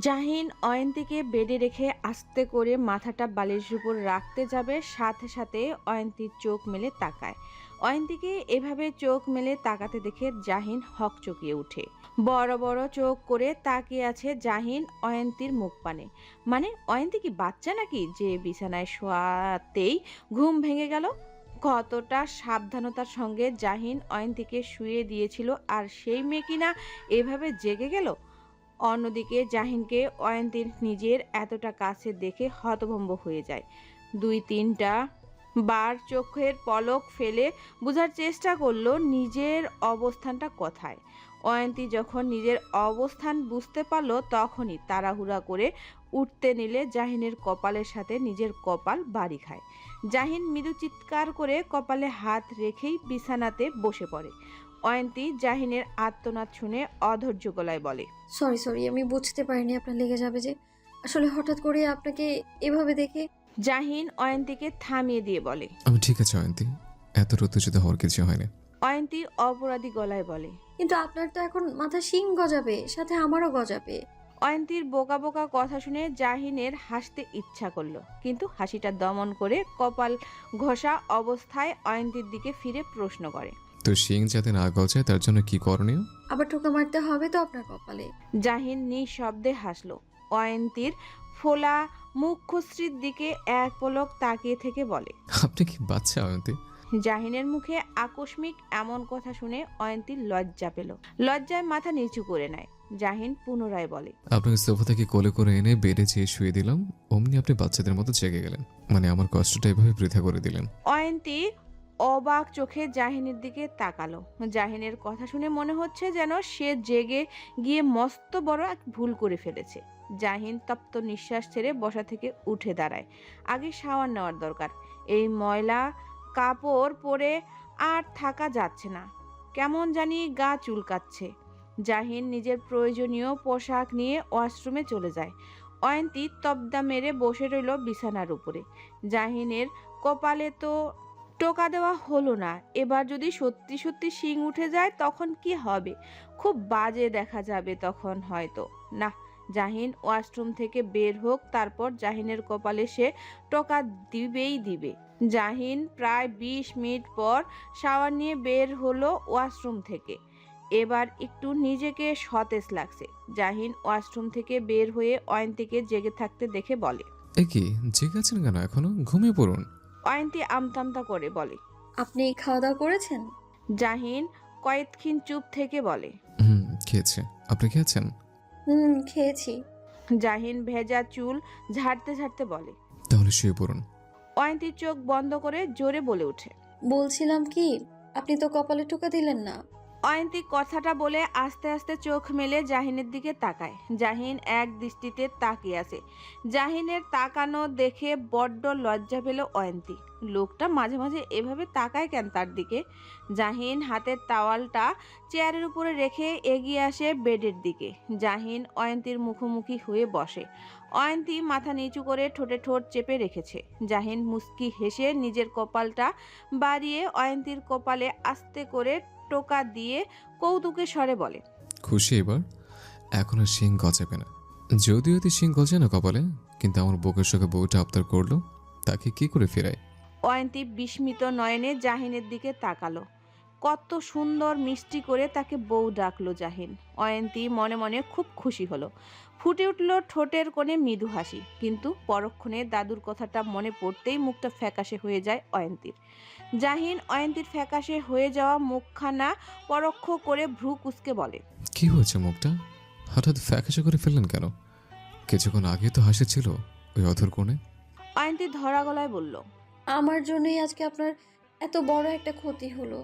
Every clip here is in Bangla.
জাহিন অয়ন্তীকে বেডে রেখে আস্তে করে মাথাটা বালিশের উপর রাখতে যাবে, সাথে সাথে অয়ন্তীর চোখ মেলে তাকায়। অয়ন্তীকে এভাবে চোখ মেলে তাকাতে দেখে জাহিন হকচকিয়ে ওঠে। বড় বড় চোখ করে তাকিয়ে আছে জাহিন অয়ন্তীর মুখ পানে। মানে অয়ন্তী কি বাচ্চা নাকি যে বিছানায় শোয়াতেই ঘুম ভেঙে গেল? কতটা সাবধানতার সঙ্গে জাহিন অয়ন্তীকে শুয়ে দিয়েছিল, আর সেই মেয়ে কিনা এভাবে জেগে গেল। অন্যদিকে জাহিনকে অয়ন্তীর নিজের এতটা কাছে দেখে হতভম্ব হয়ে যায়। দুই তিনটা বার চোখের পলক ফেলে বোঝার চেষ্টা করলো নিজের অবস্থানটা কোথায়। অয়ন্তী যখন নিজের অবস্থান বুঝতে পারল, তখনই তাড়াহুড়া করে উঠতে নিলে জাহিনের কপালের সাথে নিজের কপাল বাড়ি খায়। জাহিন মৃদু চিৎকার করে কপালে হাত রেখেই বিছানাতে বসে পড়ে। অয়ন্তী জাহিনের আর্তনাদ শুনে অধৈর্য গলায় বলে, সরি আমি বুঝতে পারিনি আপনার লেগে যাবে যে। আসলে হঠাৎ করে আপনাকে এভাবে দেখে। জাহিন অয়ন্তীকে থামিয়ে দিয়ে বলে, আমি ঠিক আছে অয়ন্তী, এত উত্তেজিত হওয়ার কিছু হয়নি। অয়ন্তী অপরাধী গলায় বলে, কিন্তু আপনার তো এখন মাথা শিং গজাবে, সাথে আমারও গজাবে। অয়ন্তীর বোকা বোকা কথা শুনে জাহিনের হাসতে ইচ্ছা করলো, কিন্তু হাসিটা দমন করে কপাল ঘষা অবস্থায় অয়ন্তীর দিকে ফিরে প্রশ্ন করে, তো শিং যাতে না গজায় তার জন্য কি করণীয়? আবার টোকা মারতে হবে তো আপনার কপালে। জাহিন নিঃশব্দে হাসলো। অয়ন্তীর ফোলা মুখশ্রীর দিকে এক পলক তাকিয়ে থেকে বলে, আপনি কি বাচ্চা অয়ন্তী? জাহিনের মুখে আকস্মিক এমন কথা শুনে অয়ন্তীর লজ্জা পেল। লজ্জায় মাথা নিচু করে নেয়। জাহিন পুনরায় বলে, আপনাকে সোফা থেকে কোলে করে এনে বেডে যেয়ে শুয়ে দিলাম, অমনি আপনি বাচ্চাদের মতো জেগে গেলেন। মানে আমার কষ্টটা এভাবে বৃথা করে দিলেন। অয়ন্তী অবাক চোখে জাহিনের দিকে তাকালো। জাহিনের কথা শুনে মনে হচ্ছে যেন সে জেগে গিয়ে মস্ত বড় এক ভুল করে ফেলেছে। জাহিন তপ্ত নিঃশ্বাস ছেড়ে বসা থেকে উঠে দাঁড়ায়। আগে শাওয়ার নেওয়ার দরকার। এই ময়লা কাপড় পরে আর থাকা যাচ্ছে না। কেমন জানি গা চুলকাচ্ছে। জাহিন নিজের প্রয়োজনীয় পোশাক নিয়ে ওয়াশরুমে চলে যায়। অয়ন্তী তবদা মেরে বসে রইল বিছানার উপরে। জাহিনের কপালে তো টোকা দেওয়া হলো না, এবার যদি সত্যি সত্যি শিং উঠে যায় তখন কি হবে? খুব বাজে দেখা যাবে তখন হয়তো। না, জাহিন ওয়াশরুম থেকে বের হোক, তারপর জাহিনের কপালে সে টোকা দিবেই দিবে। জাহিন প্রায় ২০ মিনিট পর শাওয়ার নিয়ে বের হলো ওয়াশরুম থেকে। এবার একটু নিজেকে সতেজ লাগছে। জাহিন ওয়াশরুম থেকে বের হয়ে অয়ন্তীকে জেগে থাকতে দেখে বলে, এ কি, জেগে আছেন কেন? এখনো ঘুমিয়ে পড়ুন। অয়ন্তী আমতামতা করে বলে। আপনি খাওয়া দাওয়া করেছেন? জাহিন কয়েকক্ষণ চুপ থেকে বলে, খেয়েছে। আপনি খেয়েছেন? খেয়েছি। জাহিন ভেজা চুল ঝাড়তে ঝাড়তে বলে। তাহলে শুয়ে পড়ুন। অয়ন্তী চোখ বন্ধ করে জোরে বলে ওঠে, বলছিলাম কি, আপনি তো কপালে টোকা দিলেন না। অয়ন্তী কথাটা বলে আস্তে আস্তে চোখ মেলে জাহিনের দিকে তাকায়। জাহিন এক দৃষ্টিতে তাকিয়ে আছে। জাহিনের তাকানো দেখে বড্ড লজ্জা পেল অয়ন্তী। লোকটা মাঝে মাঝে এভাবে তাকায় কেন তার দিকে? জাহিন হাতের তাওয়ালটা চেয়ারের উপরে রেখে এগিয়ে আসে বেডের দিকে। জাহিন অয়ন্তীর মুখোমুখি হয়ে বসে। অয়ন্তী মাথা নিচু করে ঠোঁটে ঠোঁট চেপে রেখেছে। জাহিন মুচকি হেসে নিজের কপালটা বাড়িয়ে অয়ন্তীর কপালে আস্তে করে টোকা দিয়ে কৌতুকের স্বরে বলে, খুশি এবার? এখন আর শিং গজাবে না। যদিও এতে শিং গজে না কপালে, কিন্তু আমার বুকের সঙ্গে বউটা আবদার করলো, তাকে কি করে ফেরায়? অয়ন্তী বিস্মিত নয়নে জাহিনের দিকে তাকালো। কত সুন্দর মিষ্টি করে তাকে বউ ডাকলো জাহিন। অয়ন্তী মনে মনে খুব খুশি হলো। ফুটে উঠল ঠোঁটের কোণে মৃদু হাসি, কিন্তু পরক্ষণে দাদুর কথাটা মনে পড়তেই মুখটা ফ্যাকাশে হয়ে যায় অয়ন্তীর। জাহিন অয়ন্তীর ফ্যাকাশে হয়ে যাওয়া মুখখানা পরোক্ষ করে ভ্রু কুঁচকে বলে, কি হয়েছে মুখটা? হঠাৎ ফ্যাকাশে করে ফেললেন কেন? কিছুক্ষণ আগে তো হাসি ছিল ওই অধর কোণে। অয়ন্তী ধরা গলায় বলল, আমার জন্যই আজকে আপনার এত বড় একটা ক্ষতি হলো।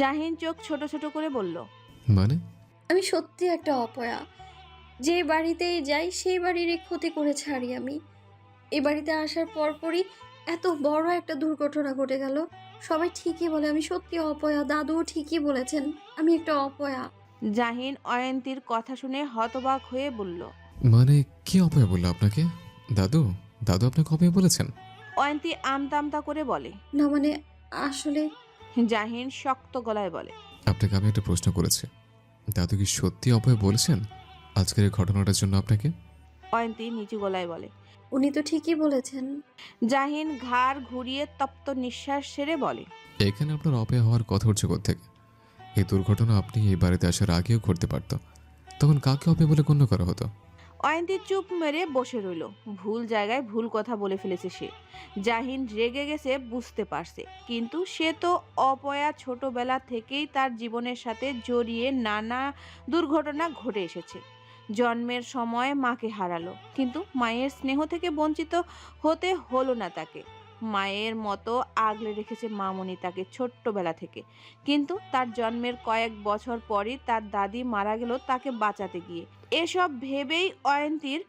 জাহিন চোখ ছোট ছোট করে বলল, মানে? আমি সত্যি একটা অপয়া। যে বাড়িতেই যাই সেই বাড়িরই ক্ষতি করে ছাড়ি আমি। এই বাড়িতে আসার পরপরই এত বড় একটা দুর্ঘটনা ঘটে গেল। সবাই ঠিকই বলে আমি সত্যি অপয়া, দাদুও ঠিকই বলেছেন আমি একটা অপয়া। জাহিন অয়ন্তীর কথা শুনে হতবাক হয়ে বলল। মানে কি অপয়া বললো আপনাকে? দাদু দাদু আপনাকে অপয়া বলেছেন? অয়ন্তী আমতা করে বলে। না মানে আসলে জাহিন শক্ত গলায় বলে। আপনাকে আমি একটা প্রশ্ন করেছি, দাদু কি সত্যি অপয়া বলেছেন আজকের এই ঘটনাটার জন্য আপনাকে? অয়ন্তী নিচু গলায় বলে। উনি তো ঠিকই বলেছেন। জাহিন ঘাড় ঘুরিয়ে তপ্ত নিঃশ্বাস ছেড়ে বলে। এখানে আপনার অপয়া হওয়ার কথা উঠছে কোত্থেকে? এই দুর্ঘটনা আপনি এই বাড়িতে আসার আগেও ঘটতে পারত, তখন কাকে অপয়া বলে গণ্য করা হতো? অয়ন্তী চুপ মেরে বসে রইল। ভুল জায়গায় ভুল কথা বলে ফেলেছে সে। জাহিন রেগে গেছে বুঝতে পারছে, কিন্তু সে তো অপয়া ছোটবেলা থেকেই তার জীবনের সাথে জড়িয়ে নানা দুর্ঘটনা ঘটে এসেছে। জন্মের সময় মাকে হারালো, কিন্তু মায়ের স্নেহ থেকে বঞ্চিত হতে হলো না তাকে। মায়ের মতো আগলে রেখেছে মামনি তাকে ছোট্টবেলা থেকে, কিন্তু তার জন্মের কয়েক বছর পরই তার দাদি মারা গেল তাকে বাঁচাতে গিয়ে। এসব ভেবেই অয়ন্তীর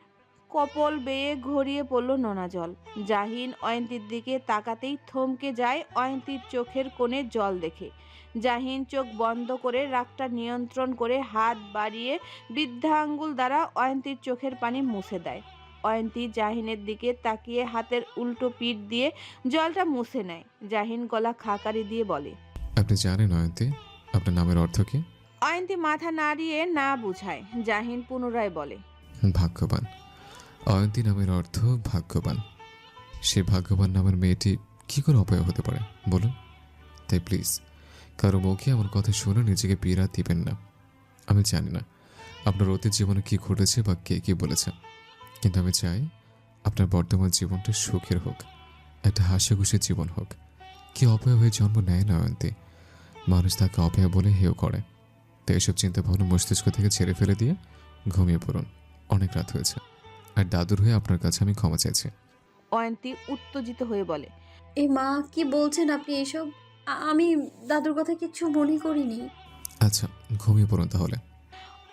কপল বেয়ে গড়িয়ে পড়ল নোনা জল। জাহিন অয়ন্তীর দিকে তাকাতেই থমকে যায় অয়ন্তীর চোখের কোণে জল দেখে। জাহিন চোখ বন্ধ করে রাগটা নিয়ন্ত্রণ করে হাত বাড়িয়ে বৃদ্ধা আঙ্গুল দ্বারা অয়ন্তীর চোখের পানি মুছে দেয়। অয়ন্তী জাহিনের দিকে তাকিয়ে হাতের উল্টো পিঠ দিয়ে জলটা মুছে নেয়। জাহিন গলা খাকারি দিয়ে বলে। আপনি জানেন অয়ন্তী আপনার নামের অর্থ কি? অয়ন্তী মাথা নাড়িয়ে না বুঝায়। জাহিন পুনরায় বলে। ভাগ্যবান। অয়ন্তী নামের অর্থ ভাগ্যবান। সে ভাগ্যবান নামের মেয়েটি কি করে অপয়া হতে পারে বলুন? তাই প্লিজ কারো মুখে আমার কথা শুনে নিজেকে পীড়া দিবেন না। আমি জানি না আপনার অতীত জীবনে কি ঘটেছে বা কে কি বলেছে, কিন্তু আমি চাই আপনার বর্তমান জীবনটা সুখের হোক, একটা হাসি খুশির জীবন হোক। কি অপয়া হয়ে জন্ম নেয় না অয়ন্তী, মানুষ তাকে অপয়া বলে হেয় করে। তাই এসব চিন্তা ভাবনা মস্তিষ্ক থেকে ছেড়ে ফেলে দিয়ে ঘুমিয়ে পড়ুন, অনেক রাত হয়েছে। আর দাদুর হয়ে আপনার কাছে আমি ক্ষমা চাইছি। অয়ন্তী উত্তেজিত হয়ে বলে। এ মা কি বলছেন আপনি এসব? আমি দাদুর কথা কিচ্ছু মনে করিনি। আচ্ছা ঘুমিয়ে পড়ুন তাহলে।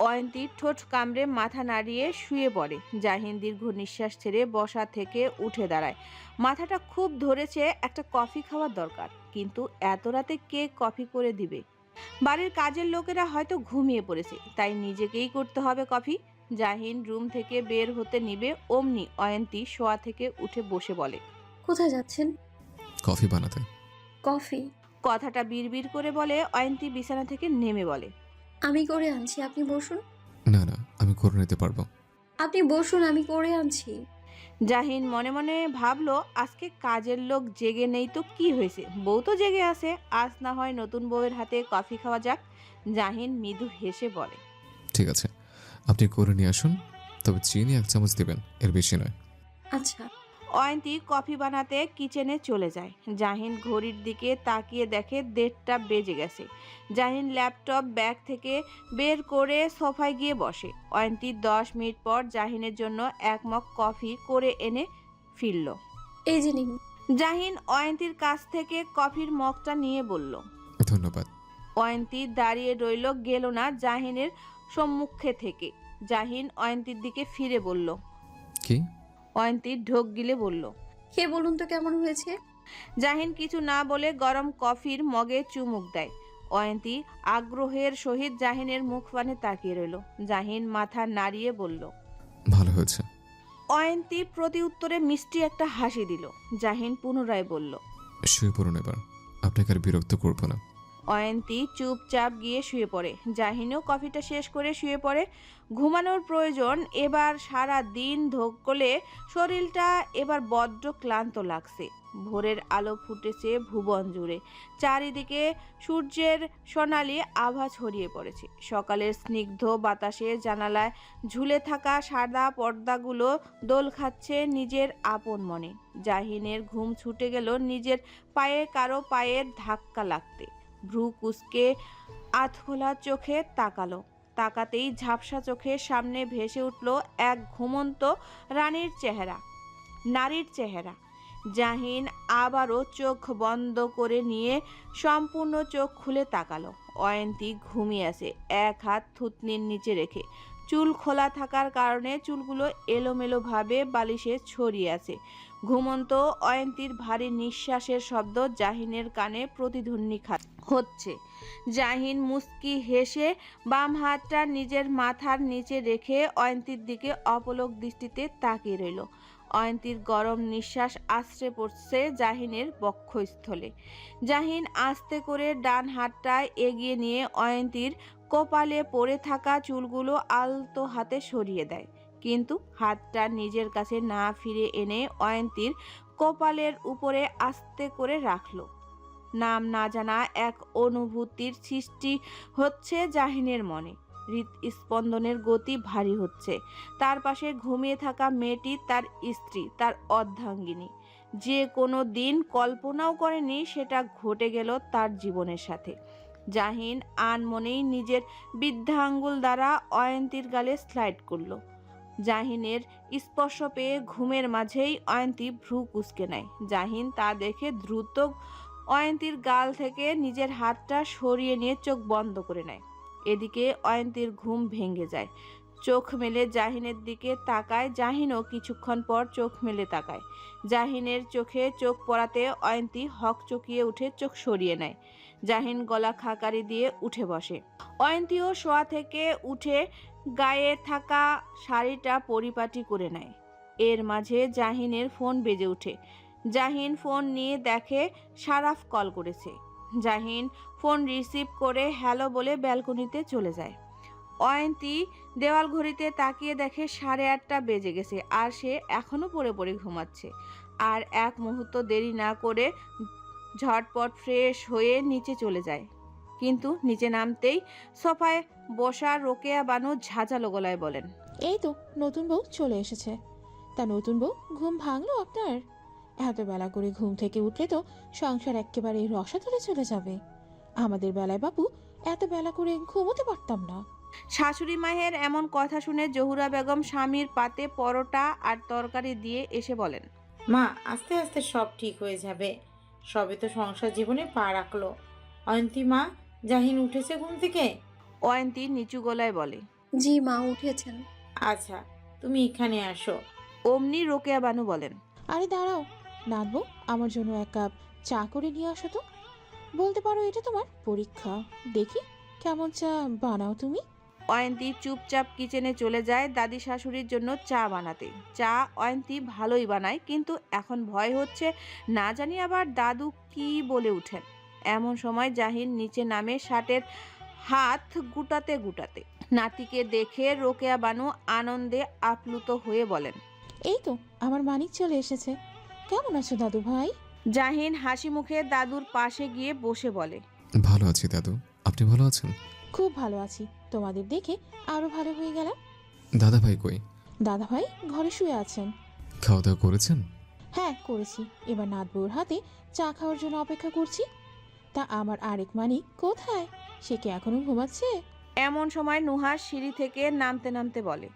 অয়ন্তী ঠোঁট কামড়ে মাথা নাড়িয়ে শুয়ে পড়ে। জাহিন দীর্ঘ নিঃশ্বাস ছেড়ে বসা থেকে উঠে দাঁড়ায়। মাথাটা খুব ধরেছে, একটা কফি খাওয়ার দরকার, কিন্তু এত রাতে কে কফি করে দিবে? বাড়ির কাজের লোকেরা হয়তো ঘুমিয়ে পড়েছে, তাই নিজেকেই করতে হবে কফি। জাহিন রুম থেকে বের হতে নিবে, অমনি অয়ন্তী শোয়া থেকে উঠে বসে বলে। কোথায় যাচ্ছেন? কফি বানাতে। কফি? কথাটা বিড়বিড় করে বলে অয়ন্তী বিছানা থেকে নেমে বলে। আমি করে আনছি, আপনি বসুন। না না আমি করে নিতে পারবো। আপনি বসুন, আমি করে আনছি। জাহিন মনে মনে ভাবলো, আজকে কাজের লোক জেগে নেই তো কি হয়েছে, বউ তো জেগে আছে, আজ না হয় নতুন বউয়ের হাতে কফি খাওয়া যাক। জাহিন মৃদু হেসে বলে। ঠিক আছে আপনি করে নিয়ে আসুন, তবে চিনি 1 চামচ দেবেন, এর বেশি নয়। আচ্ছা। অয়ন্তী কফি বানাতে কিচেনে চলে যায়। জাহিন ঘড়ির দিকে তাকিয়ে দেখে 1:30টা বেজে গেছে। জাহিন ল্যাপটপ ব্যাগ থেকে বের করে সোফায় গিয়ে বসে। অয়ন্তী 10 মিনিট পর জাহিনের জন্য 1 মগ কফি করে এনে ফিরল। এই যে নিন। জাহিন অয়ন্তীর কাছ থেকে কফির মগটা নিয়ে বলল। ধন্যবাদ। অয়ন্তী দাঁড়িয়ে রইল, গেল না জাহিনের সম্মুখে থেকে। জাহিন অয়ন্তীর দিকে ফিরে বলল। কি? অয়ন্তী ঢোক গিলে বলল। খেয়ে বলুন তো কেমন হয়েছে। জাহিন কিছু না বলে গরম কফির মগে চুমুক দেয়। অয়ন্তী আগ্রহের সহিত জাহিনের মুখ পানে তাকিয়ে রইল। জাহিন মাথা নাড়িয়ে বলল। ভালো হয়েছে। অয়ন্তী প্রতি উত্তরে মিষ্টি একটা হাসি দিল। জাহিন পুনরায় বলল। শুয়ে পড়ুন এবার, আপনাকে আর বিরক্ত করবো না। অয়ন্তী চুপচাপ গিয়ে শুয়ে পড়ে। জাহিনও কফিটা শেষ করে শুয়ে পড়ে। ঘুমানোর প্রয়োজন, এবার সারা দিন ধকলে শরীরটা এবার বড্ড ক্লান্ত লাগছে। ভোরের আলো ফুটেছে ভুবন জুড়ে, চারিদিকে সূর্যের সোনালি আভা ছড়িয়ে পড়েছে। সকালের স্নিগ্ধ বাতাসে জানালায় ঝুলে থাকা সাদা পর্দাগুলো দোল খাচ্ছে নিজের আপন মনে। জাহিনের ঘুম ছুটে গেল নিজের পায়ে কারো পায়ের ধাক্কা লাগতে। ভ্রু কুঁচকে আধখোলা চোখে তাকালো। তাকাতেই ঝাপসা চোখের সামনে ভেসে উঠল এক ঘুমন্ত নারীর চেহারা। জাহিন আবারও চোখ বন্ধ করে নিয়ে সম্পূর্ণ চোখ খুলে তাকালো। অয়ন্তী ঘুমিয়ে আছে, এক হাত থুতনির নিচে রেখে। চুল খোলা থাকার কারণে চুলগুলো এলোমেলোভাবে বালিশে ছড়িয়ে আছে। ঘুমন্ত অয়ন্তীর ভারী নিঃশ্বাসের শব্দ জাহিনের কানে প্রতিধ্বনি হচ্ছে। জাহিন মুচকি হেসে বাম হাতটা নিজের মাথার নিচে রেখে অয়ন্তীর দিকে অপলক দৃষ্টিতে তাকিয়ে রইল। অয়ন্তীর গরম নিঃশ্বাস আছড়ে পড়ছে জাহিনের বক্ষস্থলে। জাহিন আস্তে করে ডান হাতটা এগিয়ে নিয়ে অয়ন্তীর কপালে পড়ে থাকা চুলগুলো আলতো হাতে সরিয়ে দেয়, কিন্তু হাতটা নিজের কাছে না ফিরে এনে অয়ন্তীর কপালের উপরে আস্তে করে রাখল। নাম না জানা এক অনুভূতির সৃষ্টি হচ্ছে জাহিনের মনে। হৃদস্পন্দনের গতি ভারী হচ্ছে। তার পাশে ঘুমিয়ে থাকা মেয়েটি তার স্ত্রী, তার অর্ধাঙ্গিনী। যে কোনো দিন কল্পনাও করেনি সেটা ঘটে গেল তার জীবনের সাথে। জাহিন আনমনেই নিজের বৃদ্ধা আঙ্গুল দ্বারা অয়ন্তীর গালে স্লাইড করল। জাহিনের স্পর্শ পেয়ে ঘুমের মাঝেই অয়ন্তী ভ্রু কুঁচকে নেয়। জাহিন তা দেখে দ্রুত অয়ন্তীর গাল থেকে নিজের হাতটা সরিয়ে নিয়ে চোখ বন্ধ করে নেয়। এদিকে অয়ন্তীর ঘুম ভেঙে যায়। চোখ মেলে জাহিনের দিকে তাকায়। জাহিনও কিছুক্ষণ পর চোখ মেলে তাকায়। জাহিনের চোখে চোখ পড়াতে অয়ন্তী হকচকিয়ে উঠে চোখ সরিয়ে নেয়। জাহিন গলা খাকারি দিয়ে উঠে বসে। অয়ন্তীও শোয়া থেকে উঠে গায়ে থাকা শাড়িটা পরিপাটি করে নেয়। এর মাঝে জাহিনের ফোন বেজে ওঠে। জাহিন ফোন নিয়ে দেখে সারাফ কল করেছে। জাহিন ফোন রিসিভ করে হ্যালো বলে ব্যালকনিতে চলে যায়। অয়ন্তী দেওয়াল ঘড়িতে তাকিয়ে দেখে 8:30 বেজে গেছে, আর সে এখনো পড়ে পড়ে ঘুমাচ্ছে। আর এক মুহূর্ত দেরি না করে ঝটপট ফ্রেশ হয়ে নিচে চলে যায়। কিন্তু নিচে নামতেই সোফায় বসা রোকেয়া বানু ঝাঁঝালো গলায় বলেন, এই তো নতুন বউ চলে এসেছে। তা নতুন বউ, ঘুম ভাঙলো আপনার? এত বেলা করে ঘুম থেকে উঠলে তো সংসার একেবারে রসাতলে চলে যাবে। আমাদের বেলায় বাবু এত বেলা করে ঘুমোতে পারতাম না। শাশুড়ি মায়ের এমন কথা শুনে জহুরা বেগম স্বামীর পাতে পরোটা আর তরকারি দিয়ে এসে বলেন, মা, আস্তে আস্তে সব ঠিক হয়ে যাবে। সবে তো সংসার জীবনে পা রাখলো। অয়ন্তী মা, জাহিন উঠেছে ঘুম থেকে? অয়ন্তী নিচু গলায় বলে। জি মা, উঠেছেন। আচ্ছা, তুমি এখানে আসো। অমনি রোকেয়া বানু বলেন, আরে দাঁড়াও নাতবো, আমার জন্য এক কাপ চা করে নিয়ে আসো তো। বলতে পারো এটা তোমার পরীক্ষা, দেখি কেমন চা বানাও তুমি। অয়ন্তী চুপচাপ কিচেনে চলে যায় দাদি শাশুড়ির জন্য চা বানাতে। চা অয়ন্তী ভালোই বানায়, কিন্তু এখন ভয় হচ্ছে না জানি আবার দাদু কি বলে উঠেন। এমন সময় জাহিন নিচে নামে শার্টের হাত গুটাতে গুটাতে। নাতিকে দেখে রোকেয়া বানু আনন্দে আপ্লুত হয়ে বলেন, এই তো আমার মানিক চলে এসেছে। কেমন আছো দাদু ভাই? জাহিন হাসি মুখে দাদুর পাশে গিয়ে বসে বলে, ভালো আছি দাদু, আপনি ভালো আছেন? খুব ভালো আছি, তোমাদের দেখে আরো ভালো হয়ে গেলাম। দাদা ভাই কই? দাদা ভাই ঘরে শুয়ে আছেন। খাওয়া দাওয়া করেছেন? হ্যাঁ করেছি, এবার নাতবউর হাতে চা খাওয়ার জন্য অপেক্ষা করছি। তা আমার আরেক মানিক কোথায়? সে কি এখনো ঘুমাচ্ছে? এমন সময় নুহাস সিঁড়ি থেকে নামতে নামতে বলে,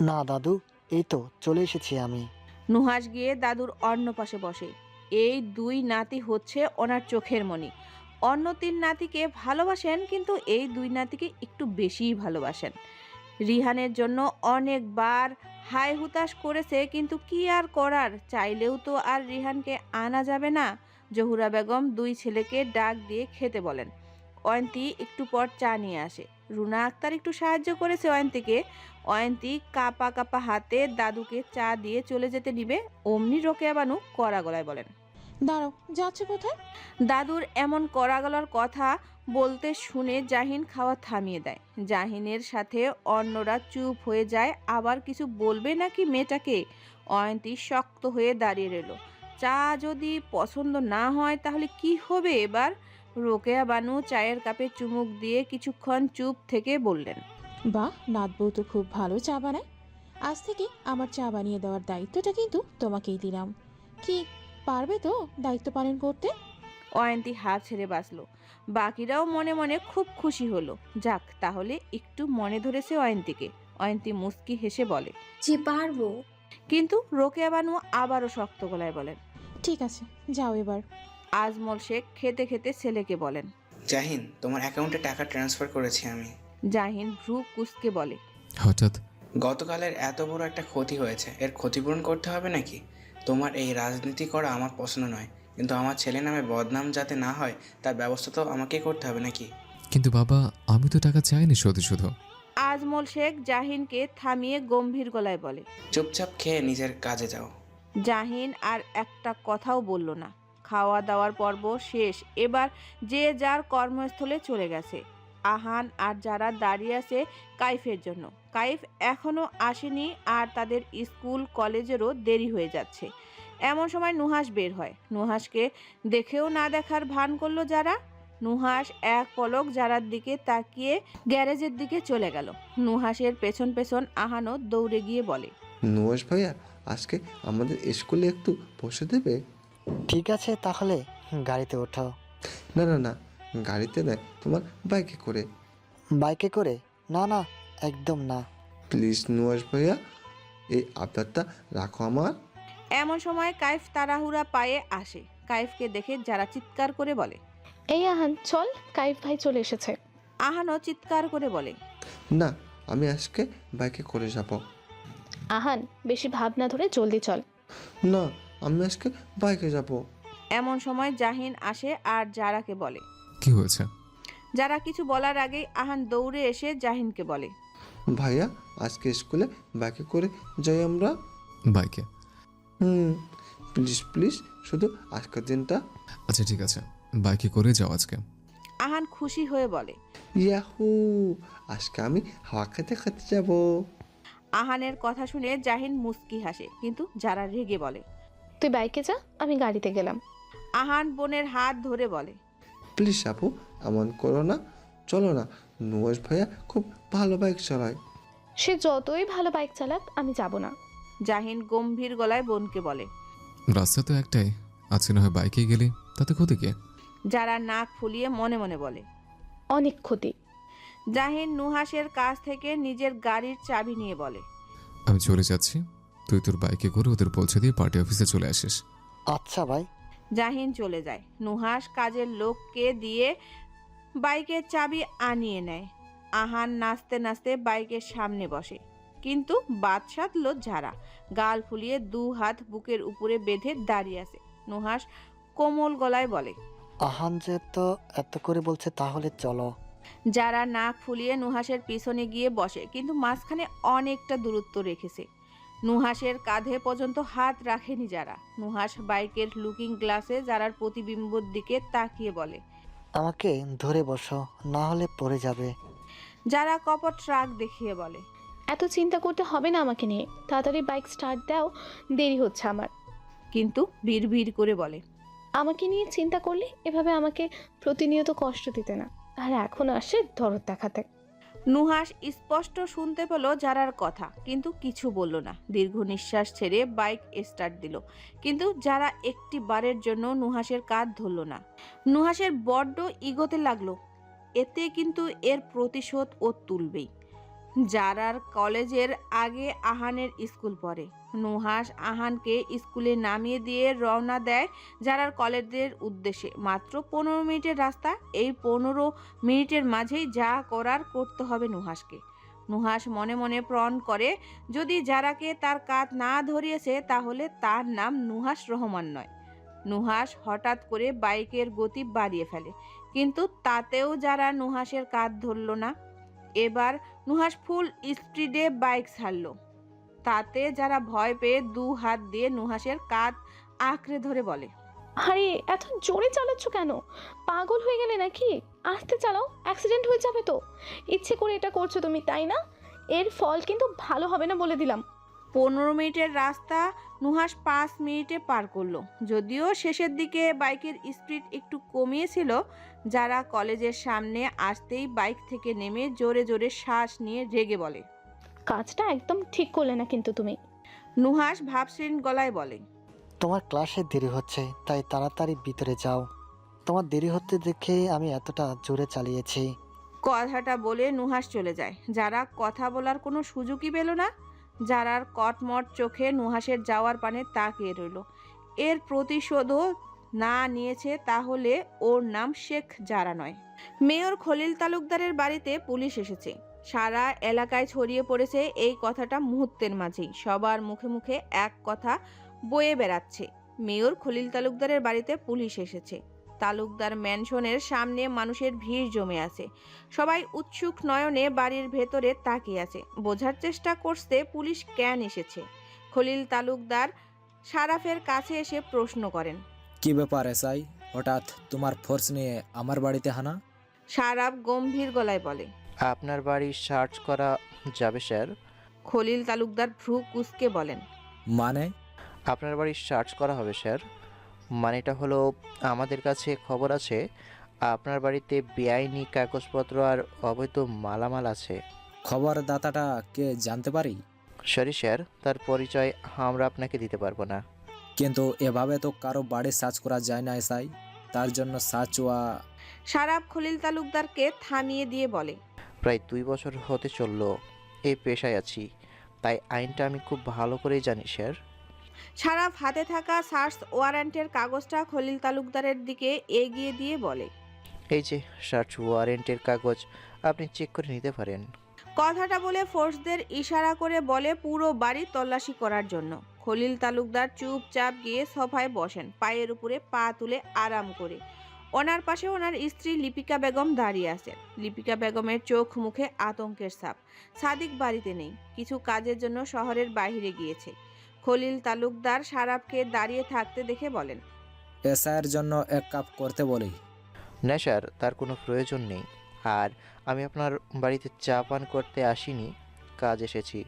না দাদু, এই তো চলে এসেছি আমি। নুহাস গিয়ে দাদুর অন্য পাশে বসে। এই দুই নাতি হচ্ছে ওনার চোখের মণি। অন্য 3 নাতিকে ভালোবাসেন, কিন্তু এই দুই নাতিকে একটু বেশিই ভালোবাসেন। রিহানের জন্য অনেকবার হাই হুতাশ করেছে, কিন্তু কি আর করার, চাইলেও তো আর রিহানকে আনা যাবে না। জহুরা বেগম 2 ছেলেকে ডাক দিয়ে খেতে বলেন। অয়ন্তী একটু পর চা নিয়ে আসে। রুনা আক্তার একটু সাহায্য করেছে অয়ন্তীকে। অয়ন্তী কাপা কাপা হাতে দাদুকে চা দিয়ে চলে যেতে নিবে, অমনি রোকেয়া বানু কড়া গলায় বলেন, দাঁড়াও, যাচ্ছ কোথায়? দাদুর এমন কড়া গলার কথা বলতে শুনে জাহিন খাওয়া থামিয়ে দেয়। জাহিনের সাথে অন্যরা চুপ হয়ে যায়, আবার কিছু বলবে নাকি মেয়েটাকে। অয়ন্তী শক্ত হয়ে দাঁড়িয়ে রইল। চা যদি পছন্দ না হয় তাহলে কি হবে এবার? রোকেয়া বানু চায়ের কাপে চুমুক দিয়ে কিছুক্ষণ চুপ থেকে বললেন, বাহ, নাতবউ তো খুব ভালো চা বানায়। আজ থেকে আমার চা বানিয়ে দেওয়ার দায়িত্বটা কিন্তু তোমাকেই দিলাম। কি পারবে তো দায়িত্ব পালন করতে? অয়ন্তী হাত ছেড়ে বাঁচল। বাকিরাও মনে মনে খুব খুশি হলো। যাক, তাহলে একটু মনে ধরেছে অয়ন্তীকে। অয়ন্তী মুস্কি হেসে বলে, জি পারবো। কিন্তু রোকেয়া বানু আবারও শক্ত গলায় বলেন। ঠিক আছে, যাও এবার। আজমল শেখ খেতে খেতে ছেলেকে বলেন। জাহিন, তোমার অ্যাকাউন্টে টাকা ট্রান্সফার করেছি আমি। জাহিন ভ্রু কুঁচকে বলে, হঠাৎ? গতকালের এত বড় একটা ক্ষতি হয়েছে, এর ক্ষতিপূরণ করতে হবে নাকি? তোমার এই রাজনীতি করা আমার পছন্দ নয়, কিন্তু আমার ছেলে নামে বদনাম যাতে না হয় তার ব্যবস্থা তো আমাকেই করতে হবে নাকি? কিন্তু বাবা, আমি তো টাকা চাইনি শুধু শুধু। আজমল শেখ জাহিনকে থামিয়ে গম্ভীর গলায় বলে। চুপচাপ খেয়ে নিজের কাজে যাও। জাহিন আর একটা কথাও বলল না। খাওয়া দাওয়ার পর্ব শেষ, এবার যে যার কর্মস্থলে চলে গেছে। আহান আর যারা দাঁড়িয়ে আছে কাইফের জন্য। কাইফ এখনো আসেনি আর তাদের স্কুল কলেজেরও দেরি হয়ে যাচ্ছে। এমন সময় নুহাস বের হয়। নুহাসকে দেখেও না দেখার ভান করলো যারা। নুহাস এক পলক যারার দিকে তাকিয়ে গ্যারেজের দিকে চলে গেল। নুহাসের পেছন পেছন আহানও দৌড়ে গিয়ে বলে, নুহাস ভাইয়া, আজকে আমাদের স্কুলে একটু বসে দেবে? ঠিক আছে তাহলে গাড়িতে ওঠো। না না না, গাড়িতে নয়, তোমার বাইকে করে। বাইকে করে? না না, একদম না। প্লিজ নুহাস ভাইয়া, এই আবদারটা রাখো আমার। এমন সময় কাইফ তাড়াহুড়া পায়ে আসে। কাইফকে দেখে যারা চিৎকার করে বলে। এই আহান চল, কাইফ ভাই চলে এসেছে। আহানও চিৎকার করে বলে, না, আমি আজকে বাইকে করে যাব। আহান বেশি ভাবনা ধরে জলদি চল। না, আমি আজকে বাইকে যাব। এমন সময় জাহিন আসে আর যারাকে বলে। কি হয়েছে? যারা কিছু বলার আগেই আহান দৌড়ে এসে জাহিনকে বলে, ভাইয়া, আজকে স্কুলে বাইকে করে যাই আমরা। বাইকে? প্লিজ প্লিজ, শুধু আজকের দিনটা। আচ্ছা ঠিক আছে, বাইকে করে যাও আজকে। আহান খুশি হয়ে বলে। ইয়াহু, আজকে আমি হাওয়া খেতে খেতে যাব। আহানের কথা শুনে জাহিন মুস্কি হাসে, কিন্তু যারা রেগে বলে। তুই বাইকে যা, আমি গাড়িতে গেলাম। আহান বোনের হাত ধরে বলে, প্লিজ আপু, এমন করো না, চলো না। নুহাস ভাইয়া খুব ভালো বাইক চালায়। সে যতই ভালো বাইক চালাক, আমি যাব না। জাহিন গম্ভীর গলায় বোনকে বলে। রাস্তা তো একটাই, আজকে না হয় বাইকে গেলি, তাতে ক্ষতি কি? যারা নাক ফুলিয়ে মনে মনে বলে। অনেক ক্ষতি। জাহিন নুহাসের কাছ থেকে নিজের গাড়ির চাবি নিয়ে বলে, আমি চলে যাচ্ছি, তুই তোর বাইকে করে ওদের পৌঁছে দিয়ে পার্টি অফিসে চলে আসিস। আচ্ছা ভাই। জাহিন চলে যায়। নুহাস কাজের লোককে দিয়ে বাইকের চাবি আনিয়ে নেয়। আহান নাচতে নাচতে বাইকের সামনে বসে, কিন্তু বাদ সাধল যারা। গাল ফুলিয়ে দু হাত বুকের উপরে বেঁধে দাঁড়িয়ে আছে। নুহাস কোমল গলায় বলে, আহান যে তো এত করে বলছে, তাহলে চলো। যারা নাক ফুলিয়ে নুহাসের পিছনে গিয়ে বসে, কিন্তু মাঝখানে অনেকটা দূরত্ব রেখেছে। নুহাসের কাঁধে পর্যন্ত হাত রাখেনি যারা। নুহাস বাইকের লুকিং গ্লাসে যারার প্রতিবিম্বর দিকে তাকিয়ে বলে, আমাকে ধরে বসো, না হলে পড়ে যাবে। যারা কপট ট্রাক দেখিয়ে বলে, এত চিন্তা করতে হবে না আমাকে নিয়ে, তাড়াতাড়ি বাইক স্টার্ট দাও, দেরি হচ্ছে আমার। কিন্তু বিড়বিড় করে বলে, আমাকে নিয়ে চিন্তা করলে এভাবে আমাকে প্রতিনিয়ত কষ্ট দিতে না, আর এখন আসে দরদ দেখাতে। নুহাস স্পষ্ট শুনতে পেল যারার কথা, কিন্তু কিছু বলল না। দীর্ঘ নিঃশ্বাস ছেড়ে বাইক স্টার্ট দিল, কিন্তু যারা একটি বারের জন্য নুহাসের কাঁধ ধরল না। নুহাসের বড্ড ইগোতে লাগলো, এতে কিন্তু এর প্রতিশোধ ও তুলবেই। যারার কলেজের আগে আহানের স্কুল পড়ে। নুহাস আহানকে স্কুলে নামিয়ে দিয়ে রওনা দেয় যারার কলেজের উদ্দেশ্যে। মাত্র 15 মিনিটের রাস্তা। এই 15 মিনিটের মাঝেই যা করার করতে হবে নুহাসকে। নুহাস মনে মনে প্রণ করে, যদি যারাকে তার কাঁধ না ধরিয়েছে তাহলে তার নাম নুহাস রহমান নয়। নুহাস হঠাৎ করে বাইকের গতি বাড়িয়ে ফেলে, কিন্তু তাতেও যারা নুহাসের কাঁধ ধরল না। এবার নুহাস ফুল স্পিডে বাইক ছাড়ল। তাতে যারা ভয় পেয়ে দু হাত দিয়ে নুহাসের কাঁধ আঁকড়ে ধরে বলে, আরে এত জোরে চালাচ্ছ কেন? পাগল হয়ে গেলে নাকি? আস্তে চালাও, অ্যাক্সিডেন্ট হয়ে যাবে তো। ইচ্ছে করে এটা করছো তুমি, তাই না? এর ফল কিন্তু ভালো হবে না বলে দিলাম। 15 মিনিটের রাস্তা নুহাস 5 মিনিটে পার করলো। যদিও শেষের দিকে বাইকের স্পিড একটু কমিয়েছিল। যারা কলেজের সামনে আসতেই বাইক থেকে নেমে জোরে জোরে শ্বাস নিয়ে রেগে বলে, কাজটা একদম ঠিক করলে না কিন্তু তুমি। নুহাস ভাবশীল গলায় বলে, তোমার ক্লাসে দেরি হচ্ছে, তাই তাড়াতাড়ি ভিতরে যাও। তোমার দেরি হতে দেখে আমি এতটা জোরে চালিয়েছি। কথাটা বলে নুহাস চলে যায়। যারা কথা বলার কোনো সুযোগই পেল না। যারার কটমট চোখে নুহাসের যাওয়ার পানে তাকিয়ে রইল। এর প্রতিশোধও না নিয়েছে তাহলে ওর নাম শেখ যারা নয়। মেয়র খলিল তালুকদারের বাড়িতে পুলিশ এসেছে। সারা এলাকায় ছড়িয়ে পড়েছে এই কথাটা মুহূর্তের মাঝেই। সবার মুখে মুখে এক কথা বয়ে বেড়াচ্ছে, মেয়র খলিল তালুকদারের বাড়িতে পুলিশ এসেছে। তালুকদার ম্যানশনের সামনে মানুষের ভিড় জমে আছে। সবাই উৎসুক নয়নে বাড়ির ভেতরে তাকিয়ে আছে, বোঝার চেষ্টা করছে পুলিশ কেন এসেছে। খলিল তালুকদার সারাফের কাছে এসে প্রশ্ন করেন। কি ব্যাপার এসআই, হঠাৎ তোমার ফোর্স নিয়ে আমার বাড়িতে হানা? সারাফ গম্ভীর গলায় বলে। আপনার বাড়ি সার্চ করা যাবে স্যার? খলিল তালুকদার ভ্রু কুঁচকে বলেন। মানে? আপনার বাড়ি সার্চ করা হবে স্যার। মানেটা হলো, আমাদের কাছে খবর আছে আপনার বাড়িতে বেআইনি কাগজপত্র আর অবৈধ মালামাল আছে। খবরদাতাটা কে জানতে পারি? সরি স্যার, তার পরিচয় আমরা আপনাকে দিতে পারবো না। কিন্তু এভাবে তো কারো বাড়ি সার্চ করা যায় না এসআই, তার জন্য সার্চ হওয়া। সারাফ খলিল তালুকদারকে থামিয়ে দিয়ে বলে। প্রায় 2 বছর হতে চললো এই পেশায় আছি, তাই আইনটা আমি খুব ভালো করেই জানি স্যার। সারাফ হাতে থাকা সার্চ ওয়ারেন্টের কাগজটা খলিল তালুকদারের দিকে এগিয়ে দিয়ে বলে। এই যে সার্চ ওয়ারেন্টের কাগজ, আপনি চেক করে নিতে পারেন। কথাটা বলে ফোর্সদের ইশারা করে বলে পুরো বাড়ি তল্লাশি করার জন্য। খলিল তালুকদার চুপচাপ গিয়ে সোফায় বসেন, পায়ের উপরে পা তুলে আরাম করে। ওনার পাশে ওনার স্ত্রী লিপিকা বেগম দাঁড়িয়ে আছেন। লিপিকা বেগমের চোখ মুখে আতঙ্কের ছাপ। সাদিক বাড়িতে নেই, কিছু কাজের জন্য শহরের বাইরে গিয়েছে। খলিল তালুকদার সারাফকে দাঁড়িয়ে থাকতে দেখে বলেন। এসআইয়ের জন্য এক কাপ করতে বলি। না স্যার, তার কোনো প্রয়োজন নেই। আর আমি আপনার বাড়িতে চা পান করতে আসিনি, কাজ এসেছি।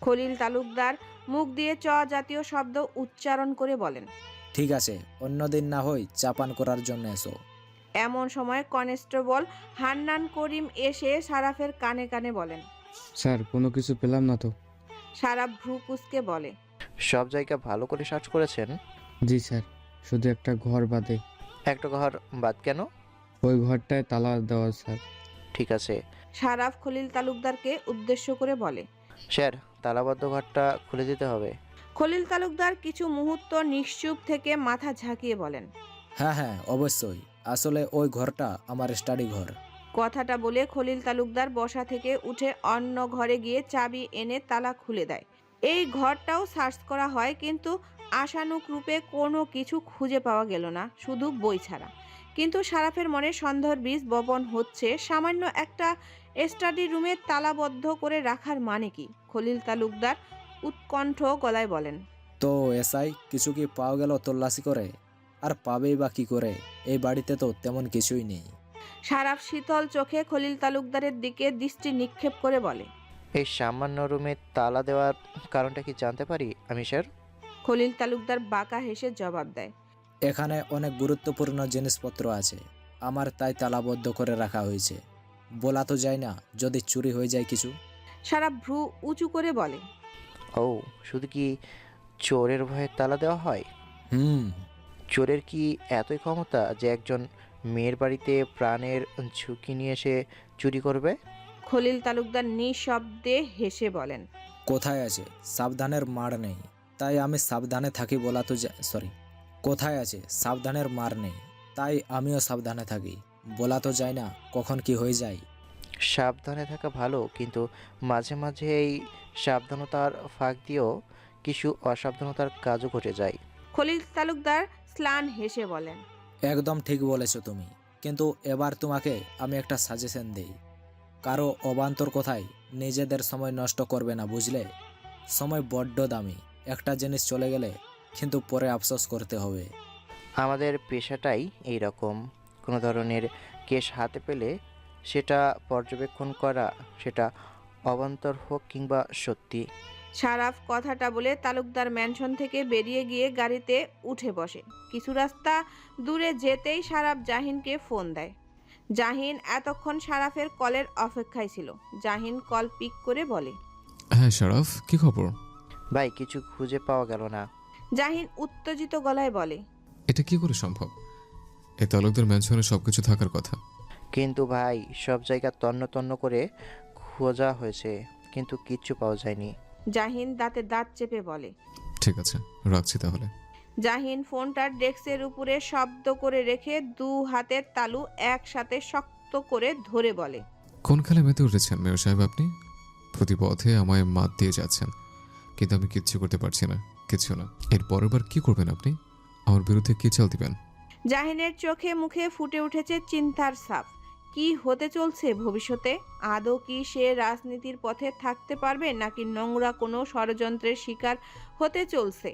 খলিল তালুকদার মুখ দিয়ে চ জাতীয় শব্দ উচ্চারণ করে বলেন। ঠিক আছে, অন্যদিন না হই চা পান করার জন্য এসো। এমন সময় কনস্টেবল হান্নান করিম এসে সারাফের কানে কানে বলেন। স্যার, কোনো কিছু পেলাম না তো। সারাফ ভ্রু কুঁচকে বলে। সব জায়গা ভালো করে সার্চ করেছেন? জি স্যার, শুধু একটা ঘর বাদে। একটা ঘর বাদ কেন? ওই ঘরটায় তালা দেওয়া স্যার। ঠিক আছে। সারাফ খলিল তালুকদারকে উদ্দেশ্য করে বলে। স্যার, তালাবদ্ধ ঘরটা খুলে দিতে হবে। খলিল তালুকদার কিছু মুহূর্ত নিশ্চুপ থেকে মাথা ঝাঁকিয়ে বলেন। হ্যাঁ হ্যাঁ, অবশ্যই। আসলে ওই ঘরটা আমার স্টাডি ঘর। কথাটা বলে খলিল তালুকদার বসা থেকে উঠে অন্য ঘরে গিয়ে চাবি এনে তালা খুলে দেয়। এই ঘরটাও সার্চ করা হয়, কিন্তু আশানুক রূপে কোনো কিছু খুঁজে পাওয়া গেল না, শুধু বই ছাড়া। কিন্তু সারাফের মনে সন্দেহের বীজ বপন হচ্ছে। সামান্য একটা স্টাডি রুমে তালাবদ্ধ করে রাখার মানে কি? খলিল তালুকদার উৎকণ্ঠ গলায় বলেন। তো এসআই, কিছু কি পাওয়া গেল তল্লাশি করে? আর পাবেই বা কি করে? এই বাড়িতে তো তেমন কিছুই নেই। সারাফ শীতল চোখে খলিল তালুকদারের দিকে দৃষ্টি নিক্ষেপ করে বলে। এই সামান্য রুমে তালা দেওয়ার কারণটা কি জানতে পারি আমি স্যার? খলিল তালুকদার বাঁকা হেসে জবাব দেয়। এখানে অনেক গুরুত্বপূর্ণ জিনিসপত্র আছে, আমার তাই তালাবদ্ধ করে রাখা হয়েছে। বলা তো যায় না, যদি চুরি হয়ে যায় কিছু। সারাফ ভ্রু উঁচু করে বলে। ও, শুধু কি চোরের ভয়ে তালা দেওয়া হয়? চোরের কি এতই ক্ষমতা যে একজন মেয়ের বাড়িতে প্রাণের ঝুঁকি নিয়ে এসে চুরি করবে? খলিল তালুকদার নিঃশব্দে হেসে বলেন। কোথায় আছে সাবধানের মার নেই, তাই আমি সাবধানে থাকি। বলা তো সরি, কোথায় আছে সাবধানের মার নেই, তাই আমিও সাবধানে থাকি। বলা তো যায় না কখন কি হয়ে যায়। সাবধানে থাকা ভালো, কিন্তু মাঝে মাঝে এই সাবধানতার ফাঁক দিয়েও কিছু অসাবধানতার কাজও ঘটে যায়। খলিল তালুকদার স্লান হেসে বলেন। একদম ঠিক বলেছো তুমি, কিন্তু এবার তোমাকে আমি একটা সাজেশন দেই। কারো অবান্তর কথায় নিজেদের সময় নষ্ট করবে না, বুঝলে? সময় বড্ড দামি, একটা জিনিস চলে গেলে কিন্তু পরে আফসোস করতে হবে। আমাদের পেশাটাই এই রকম। কোনো ধরনের কেস হাতে পেলে সেটা পর্যবেক্ষণ করা, সেটা অবান্তর হোক কিংবা সত্যি। সারাফ কথাটা বলে তালুকদার ম্যানশন থেকে বেরিয়ে গিয়ে গাড়িতে উঠে বসে। কিছু রাস্তা দূরে যেতেই সারাফ জাহিনকে ফোন দেয়। জাহিন এতক্ষণ সারাফের কলের অপেক্ষায় ছিল। জাহিন কল পিক করে বলে। হ্যাঁ সারাফ, কি খবর? ভাই, কিছু খুঁজে পাওয়া গেল না। জাহিন উত্তেজিত গলায় বলে। এটা কি করে সম্ভব? এই তালুকদার ম্যানশনে সবকিছু থাকার কথা। কিন্তু ভাই, সব জায়গা তন্ন তন্ন করে খোঁজা হয়েছে, কিন্তু কিচ্ছু পাওয়া যায়নি। জাহিন দাঁতে দাঁত চেপে বলে। ঠিক আছে, রাখছি তাহলে। জাহিন ফোনটার ডেস্কের উপরে শব্দ করে রেখে দু হাতের তালু একসাথে শক্ত করে ধরে বলে। কোন খেলা মেতে উঠেছেন মেয়র সাহেব আপনি? প্রতি পথে আমায় মাত দিয়ে যাচ্ছেন, কিন্তু আমি কিচ্ছু করতে পারছি না, কিছু না। এর পরের বার কি করবেন আপনি? আমার বিরুদ্ধে কি চাল দিবেন? জাহিনের চোখে মুখে ফুটে উঠেছে চিন্তার ছাপ। কি হতে চলছে ভবিষ্যতে? আদৌ কি সে রাজনীতির পথে থাকতে পারবে, নাকি নোংরা কোনো ষড়যন্ত্রের শিকার হতে চলছে,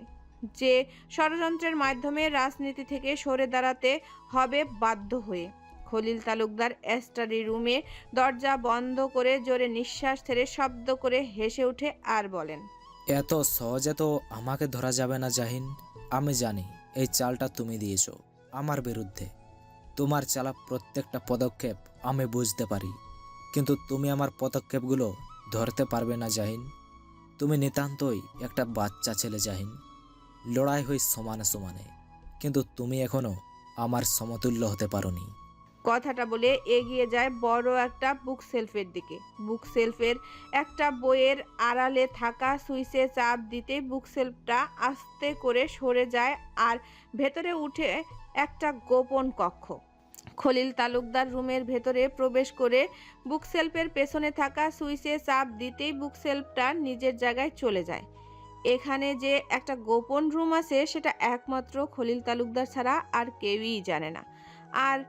যে ষড়যন্ত্রের মাধ্যমে রাজনীতি থেকে সরে দাঁড়াতে হবে বাধ্য হয়ে? খলিল তালুকদার স্টাডি রুমে দরজা বন্ধ করে জোরে নিঃশ্বাস ছেড়ে শব্দ করে হেসে উঠে আর বলেন, এত সহজে তো আমাকে ধরা যাবে না জাহিন। আমি জানি এই চালটা তুমি দিয়েছো আমার বিরুদ্ধে। তোমার চালা প্রত্যেকটা পদক্ষেপ আমি বুঝতে পারি, কিন্তু তুমি আমার পদক্ষেপগুলো ধরতে পারবে না জাহিন। তুমি নিতান্তই একটা বাচ্চা ছেলে জাহিন। লড়াই হই সমানে সমানে, কিন্তু তুমি এখনো আমার সমতুল্য হতে পারোনি। কথাটা বলে এগিয়ে যায় বড় একটা বুক সেলফের দিকে। বুক সেলফের একটা বইয়ের আড়ালে থাকা সুইচে চাপ দিতে বুক সেলফটা আস্তে করে সরে যায় আর ভেতরে উঠে একটা গোপন কক্ষ। খলিল তালুকদার রুমের ভেতরে প্রবেশ করে বুক সেলফের পেছনে থাকা সুইচে চাপ দিতেই বুক সেলফটা নিজের জায়গায় চলে যায়। এখানে যে একটা গোপন রুম আছে সেটা একমাত্র খলিল তালুকদার ছাড়া আর কেউই জানে না। আর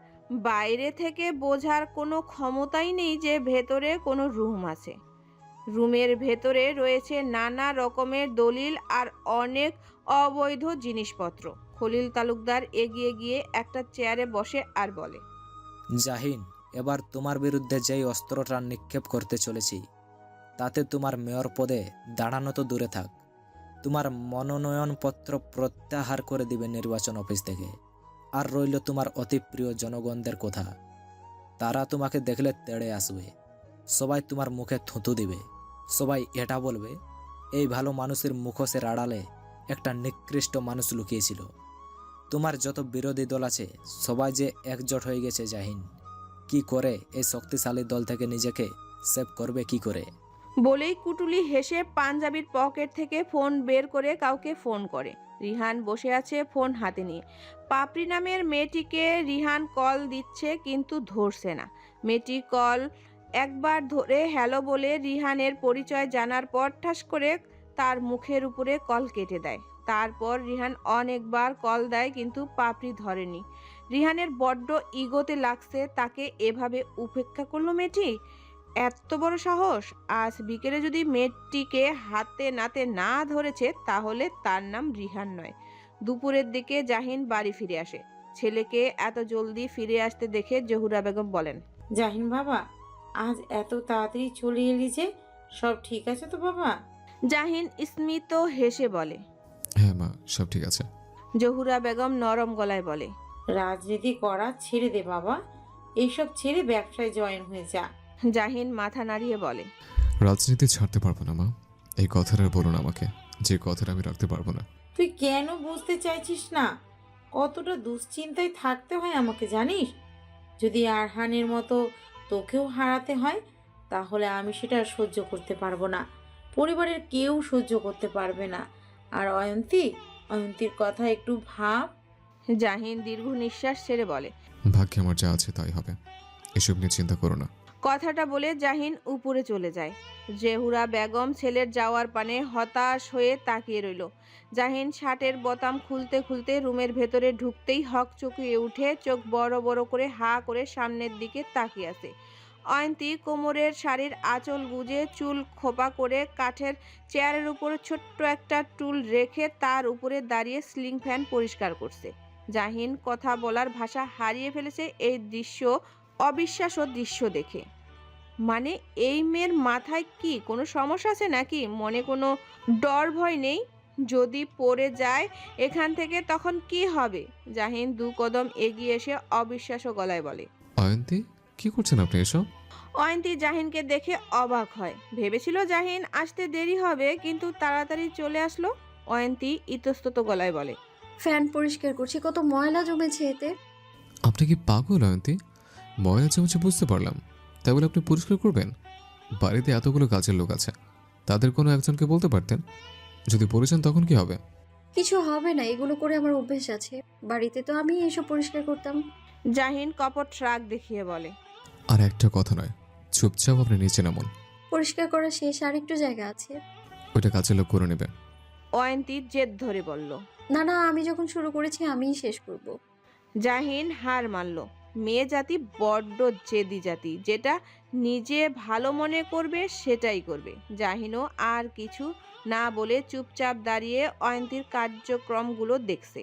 বাইরে থেকে বোঝার কোনো ক্ষমতাই নেই যে ভেতরে কোনো রুম আছে। রুমের ভেতরে রয়েছে নানা রকমের দলিল আর অনেক অবৈধ জিনিসপত্র। খলিল তালুকদার এগিয়ে গিয়ে একটা চেয়ারে বসে আর বলে, জাহিন, এবার তোমার বিরুদ্ধে যেই অস্ত্রটা নিক্ষেপ করতে চলেছি, তাতে তোমার মেয়র পদে দাঁড়ানো তো দূরে থাক, তোমার মনোনয়নপত্র প্রত্যাহার করে দিবে নির্বাচন অফিস থেকে। আর রইল তোমার অতি প্রিয় জনগণদের কথা। তারা তোমাকে দেখলে তেড়ে আসবে, সবাই তোমার মুখে থুতু দিবে, সবাই এটা বলবে এই ভালো মানুষের মুখোশের আড়ালে একটা নিকৃষ্ট মানুষ লুকিয়েছিল। তোমার যত বিরোধী দল আছে সবাই যে একজোট হয়ে গেছে জাহিন। কি করে এই শক্তিশালী দল থেকে নিজেকে সেভ করবে কি করে? বলেই কুটুলি হেসে পাঞ্জাবির পকেট থেকে ফোন বের করে কাউকে ফোন করে। রিহান বসে আছে ফোন হাতে নিয়ে। পাপড়ি নামের মেয়েটিকে রিহান কল দিচ্ছে কিন্তু ধরছে না। মেয়েটি কল একবার ধরে হ্যালো বলে রিহানের পরিচয় জানার পর ঠাস করে তার মুখের উপরে কল কেটে দেয়। তারপর রিহান অনেকবার কল দেয় কিন্তু পাপড়ি ধরেনি। রিহানের বড্ড ইগোতে লাগছে তাকে এভাবে উপেক্ষা করলো মেয়েটি। এত বড় সাহস! আজ বিকেলে যদি মেয়েটিকে হাতে নাতে না ধরেছে তাহলে তার নাম রিহান নয়। দুপুরের দিকে জাহিন বাড়ি ফিরে আসে। ছেলেকে এত জলদি ফিরে আসতে দেখে জহুরা বেগম বলেন, জাহিন বাবা, আজ এত তাড়াতাড়ি চলে এলি যে? সব ঠিক আছে তো বাবা? জাহিন স্মিত হেসে বলে, হ্যাঁ মা, সব ঠিক আছে। জহুরা বেগম নরম গলায় বলে, রাজনীতি করা ছেড়ে দে বাবা, এইসব ছেড়ে ব্যবসায় জয়েন হয়ে যা। জাহিন মাথা নাড়িয়ে বলে, রাজনীতি ছাড়তে পারবো না মা। এই কথাটা আর বলো না আমাকে, যে কথাটা আমি রাখতে পারবো না। তুই কেন বুঝতে চাইছিস না কতটা দুশ্চিন্তায় থাকতে হয় আমাকে, জানিস? যদি আরহানের মতো তোকেও হারাতে হয় তাহলে আমি সেটা সহ্য করতে পারবো না, পরিবারের কেউ সহ্য করতে পারবে না। আর অয়ন্তীর কথা একটু ভাব। জাহিন দীর্ঘ নিঃশ্বাস ছেড়ে বলে, ভাগ্যে আমার যা আছে তাই হবে, এসব নিয়ে চিন্তা করো না। কথাটা বলে জাহিন উপরে চলে যায়। জহুরা বেগম ছেলের যাওয়ার পানে হতাশ হয়ে তাকিয়ে রইল। জাহিন শার্টের বোতাম খুলতে খুলতে রুমের ভেতরে ঢুকতেই হকচকিয়ে উঠে চোখ বড় বড় করে হা করে সামনের দিকে তাকিয়ে আছে। অয়ন্তী কোমরের শাড়ির আঁচল গুজে চুল খোপা করে কাঠের চেয়ারের উপরে ছোট্ট একটা টুল রেখে তার উপরে দাঁড়িয়ে সিলিং ফ্যান পরিষ্কার করছে। জাহিন কথা বলার ভাষা হারিয়ে ফেলেছে এই দৃশ্য, অবিশ্বাস্য দৃশ্য দেখে। মানে এই মেয়ের মাথায় কি কোনো সমস্যা আছে নাকি? মনে কোনো ডর ভয় নেই? যদি পড়ে যায় এখান থেকে তখন কি হবে? জাহিন দু কদম এগিয়ে এসে অবিশ্বাস্য গলায় বলে, অয়ন্তী, কি করছেন আপনি এসব? অয়ন্তী জাহিনকে দেখে অবাক হয়। ভেবেছিল জাহিন আসতে দেরি হবে কিন্তু তাড়াতাড়ি চলে আসলো। অয়ন্তী ইতস্তত গলায় বলে, ফ্যান পরিষ্কার করছি, কত ময়লা জমেছে এতে। আপনি কি পাগল অয়ন্তী? ময়লা জমেছে বুঝতে পারলাম, তাই বলে আপনি পরিষ্কার করবেন? বাড়িতে এতগুলো কাজের লোক আছে, তাদের কোনো একজনকে বলতে পারতেন। যদি বলেছেন তখন কি হবে? কিছু হবে না, এগুলো করে আমার অভ্যেস আছে। বাড়িতে তো আমি এসব পরিষ্কার করতাম। জাহিন কপট রাগ দেখিয়ে বলে, আর একটা কথা নয়, চুপচাপ আপনি নিচে নামুন। পরিষ্কার করা শেষ, আর একটু জায়গা আছে। ওইটা কাজের লোক করে নেবে। অয়ন্তী জেদ ধরে বলল। না না, আমি যখন শুরু করেছি আমিই শেষ করব। জাহিন হার মানল। মেয়ে জাতি বড্ড জেদি জাতি, যেটা নিজে ভালো মনে করবে সেটাই করবে। জাহিনও আর কিছু না বলে চুপচাপ দাঁড়িয়ে অয়ন্তীর কার্যক্রমগুলো দেখছে।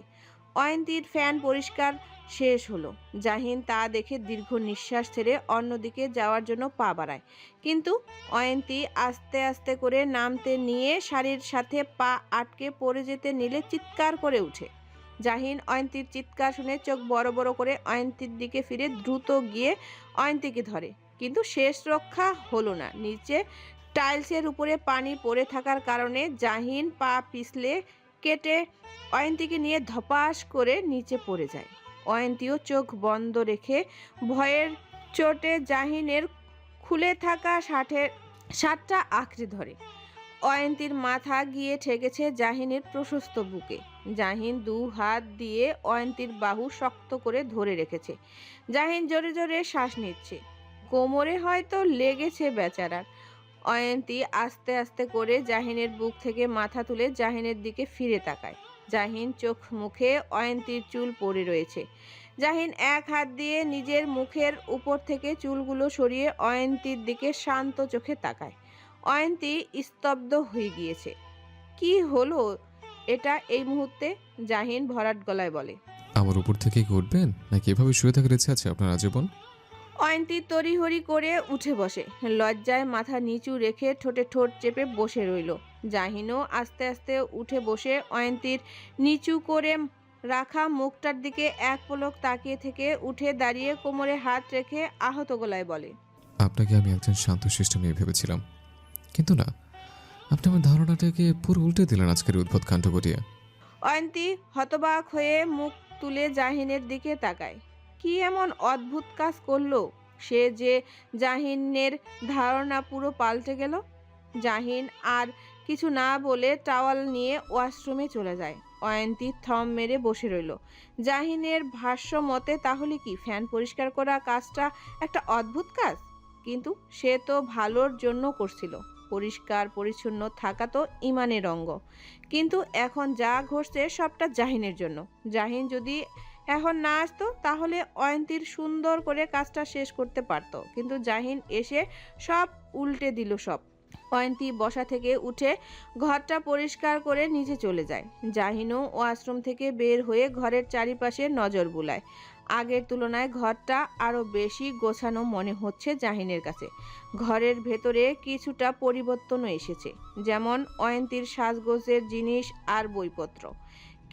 অয়ন্তীর ফ্যান পরিষ্কার শেষ হলো। জাহিন তা দেখে দীর্ঘ নিঃশ্বাস ছেড়ে অন্যদিকে যাওয়ার জন্য পা বাড়ায়, কিন্তু অয়ন্তী আস্তে আস্তে করে নামতে নিয়ে শাড়ির সাথে পা আটকে পড়ে যেতে নিলে চিৎকার করে উঠে। জাহিন অয়ন্তীর চিৎকার শুনে চোখ বড় বড় করে অয়ন্তীর দিকে ফিরে দ্রুত গিয়ে অয়ন্তীকে ধরে, কিন্তু শেষ রক্ষা হলো না। নিচে টাইলসের উপরে পানি পড়ে থাকার কারণে জাহিন পা পিছলে কেটে অয়ন্তীকে নিয়ে ধপাস করে নিচে পড়ে যায়। অয়ন্তীও চোখ বন্ধ রেখে ভয়ের চোটে জাহিনের খুলে থাকা শার্টটা আঁকড়ে ধরে। অয়ন্তীর মাথা গিয়ে ঠেকেছে জাহিনের প্রশস্ত বুকে। জাহিন 2 হাত দিয়ে অয়ন্তীর বাহু শক্ত করে ধরে রেখেছে। জাহিন জোরে জোরে শ্বাস নিচ্ছে, কোমরে হয়তো লেগেছে বেচারার। অয়ন্তী আস্তে আস্তে করে জাহিনের বুক থেকে মাথা তুলে জাহিনের দিকে ফিরে তাকায়। জাহিন চোখ মুখে অয়ন্তীর চুল পড়ে রয়েছে। জাহিন এক হাত দিয়ে নিজের মুখের উপর থেকে চুলগুলো সরিয়ে অয়ন্তীর দিকে শান্ত চোখে তাকায়। অয়ন্তী স্তব্ধ হয়ে গিয়েছে। কি হলো এটা এই মুহূর্তে? জাহিন ভরাট গলায় বলে। আমার উপর থেকে কি উঠবেন, নাকি এভাবে শুয়ে থাকার ইচ্ছে আছে আপনার আজীবন? অয়ন্তী তড়িহড়ি করে উঠে বসে, লজ্জায় মাথা নিচু রেখে ঠোঁটে ঠোঁট চেপে বসে রইল। জাহিনও আস্তে আস্তে উঠে বসে অয়ন্তীর নিচু করে রাখা মুখটার দিকে এক পলক তাকিয়ে থেকে উঠে দাঁড়িয়ে কোমরে হাত রেখে আহত গলায় বলে। আপনাকে আমি একজন শান্তশিষ্ট মেয়ে ভেবেছিলাম, কিন্তু না, আপনি আমার ধারণাটাকে পুরো উল্টে দিলেন আজকের উদ্ভট কাণ্ড ঘটিয়ে। অয়ন্তী হতবাক হয়ে মুখ তুলে জাহিনের দিকে তাকায়। কি এমন অদ্ভুত কাজ করলো সে যে জাহিনের ধারণা পুরো পাল্টে গেল? জাহিন আর কিছু না বলে টাওয়াল নিয়ে ওয়াশরুমে চলে যায়। অয়ন্তী থম মেরে বসে রইল। জাহিনের ভাষ্য মতে তাহলে কি ফ্যান পরিষ্কার করা কাজটা একটা অদ্ভুত কাজ? কিন্তু সে তো ভালোর জন্য করছিল। পরিষ্কার পরিচ্ছন্ন থাকা তো ইমানের অঙ্গ। কিন্তু এখন যা ঘটছে সবটা জাহিনের জন্য। জাহিন যদি এখন না আসতো তাহলে অয়ন্তীর সুন্দর করে কাজটা শেষ করতে পারতো, কিন্তু জাহিন এসে সব উল্টে দিল সব। অয়ন্তী বসা থেকে উঠে ঘরটা পরিষ্কার করে নিচে চলে যায়। জাহিনও ওয়াশরুম থেকে বের হয়ে ঘরের চারিপাশে নজর বুলায়। আগের তুলনায় ঘরটা আরও বেশি গোছানো মনে হচ্ছে জাহিনের কাছে। ঘরের ভেতরে কিছুটা পরিবর্তনও এসেছে, যেমন অয়ন্তীর সাজগোজের জিনিস আর বইপত্র।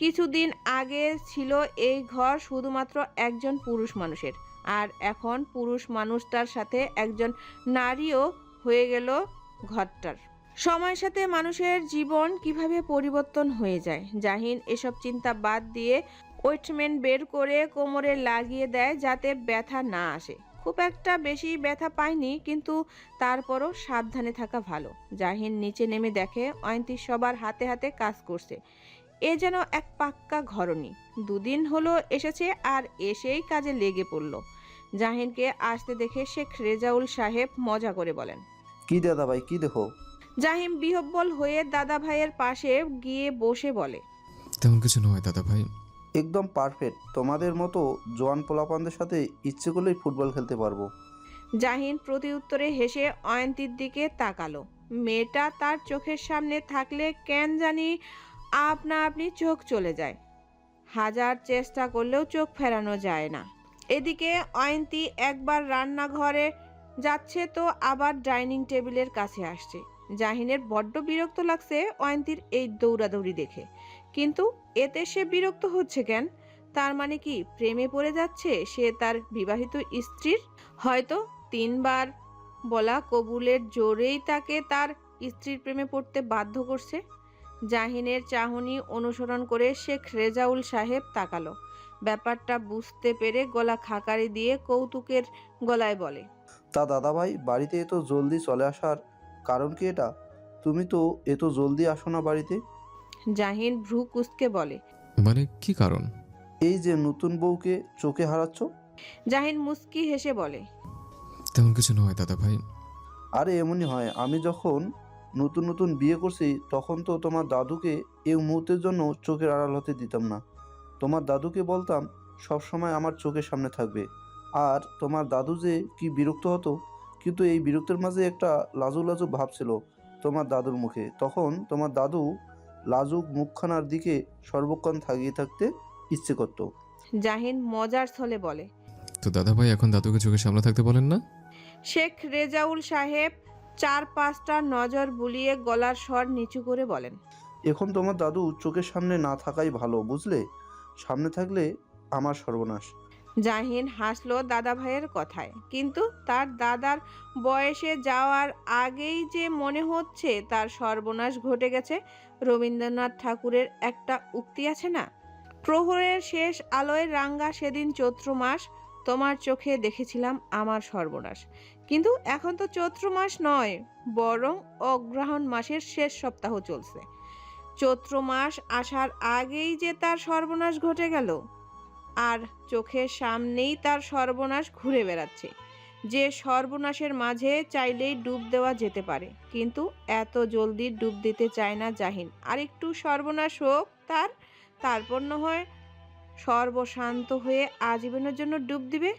কিছুদিন আগে ছিল এই ঘর শুধুমাত্র একজন পুরুষ মানুষের, আর এখন পুরুষ মানুষটার সাথে একজন নারীও হয়ে গেল ঘরটার। সময়ের সাথে মানুষের জীবন কিভাবে পরিবর্তন হয়ে যায়। জাহিন এসব চিন্তা বাদ দিয়ে ওয়েটমেন্ট বের করে কোমরে লাগিয়ে দেয় যাতে ব্যথা না আসে। খুব একটা বেশি ব্যথা পায়নি, কিন্তু তারপরও সাবধানে থাকা ভালো। জাহিন নিচে নেমে দেখে অয়ন্তী সবার হাতে হাতে কাজ করছে। এ যেন এক পাক্কা ঘরণী। 2 দিন হলো এসেছে আর এসেই কাজে লেগে পড়ল। জাহিনকে আসতে দেখে শেখ রেজাউল সাহেব মজা করে বলেন, কি দাদা ভাই, কি দেখো? জাহিন বিহব্বল হয়ে দাদা ভাইয়ের পাশে গিয়ে বসে বলে, তেমন কিছু নয় দাদা ভাই। একদম পারফেক্ট। তোমাদের মতো জোয়ান পোলাপানদের সাথে ইচ্ছে করলেই ফুটবল খেলতে পারবো। জাহিন প্রতি উত্তরে হেসে অয়ন্তীর দিকে তাকালো। মেয়েটা তার চোখের সামনে থাকলে কেন জানি আপনা আপনি চোখ চলে যায়। হাজার চেষ্টা করলেও চোখ ফেরানো যায় না। এদিকে অয়ন্তী একবার রান্নাঘরে যাচ্ছে তো আবার ডাইনিং টেবিলের কাছে আসছে। জাহিনের বড্ড বিরক্ত লাগছে অয়ন্তীর এই দৌড়াদৌড়ি দেখে, কিন্তু এতে সে বিরক্ত হচ্ছে কেন? তার মানে কি প্রেমে পড়ে যাচ্ছে সে তার বিবাহিত স্ত্রীর? হয়তো 3 বার বলা কবুলের জোরেই তাকে তার স্ত্রীর প্রেমে পড়তে বাধ্য করছে। জাহিনের চাহনি অনুসরণ করে শেখ রেজাউল সাহেব তাকালো। ব্যাপারটা বুঝতে পেরে গলা খাকারি দিয়ে কৌতুকের গলায় বলে, তা দাদা ভাই, বাড়িতে এত জলদি চলে আসার কারণ কি এটা? তুমি তো এত জলদি আসো না বাড়িতে। জাহিন ভ্রু কুঁচকে বলে, মানে কি কারণ? এই যে নতুন বউকে চোখে হারাচ্ছ। জাহিন মুস্কি হেসে বলে, তেমন কিছু নয় দাদা ভাই। আরে এমনই হয়, আমি যখন নতুন নতুন বিয়ে করছি তখন তো তোমার দাদুকে এই মুহূর্তের জন্য চোখের আড়াল হতে দিতাম না। তোমার দাদুকে বলতাম সবসময় আমার চোখের সামনে থাকবে। আর তোমার দাদু যে কি বিরক্ত হতো, কিন্তু এই বিরক্তের মাঝে একটা লাজুক লাজুক ভাব ছিল তোমার দাদুর মুখে। তখন তোমার দাদু লাজুক মুখখানার দিকে সর্বক্ষণ তাকিয়ে থাকতে ইচ্ছে করতো। জাহিন মজার ছলে বলে। তো দাদা ভাই এখন দাদুকে চোখের সামনে থাকতে বলেন না? শেখ রেজাউল সাহেব 4-5টা নজর বুলিয়ে গলার স্বর নিচু করে বলেন। এখন তোমার দাদু চোখের সামনে না থাকাই ভালো, বুঝলে? সামনে থাকলে আমার সর্বনাশ। জাহিন হাসলো দাদা ভাইয়ের কথায়, কিন্তু তার দাদার বয়সে যাওয়ার আগেই যে মনে হচ্ছে তার সর্বনাশ ঘটে গেছে। রবীন্দ্রনাথ ঠাকুরের একটা উক্তি আছে না, প্রহরের শেষ আলোয় রাঙ্গা সেদিন চৈত্র মাস, তোমার চোখে দেখেছিলাম আমার সর্বনাশ। কিন্তু এখন তো চৈত্র মাস নয়, বরং অগ্রহায়ণ মাসের শেষ সপ্তাহ চলছে। চৈত্র মাস আসার আগেই যে তার সর্বনাশ ঘটে গেল, আর চোখের সামনেই তার সর্বনাশ ঘুরে বেড়াচ্ছে। যে সর্বনাশের মাঝে চাইলেই ডুব দেওয়া যেতে পারে, কিন্তু এত জলদি ডুব দিতে চায় না জাহিন। আর একটু সর্বনাশ হোক তারপর না হয় সর্বশান্ত হয়ে আজীবনের জন্য ডুব দিবে।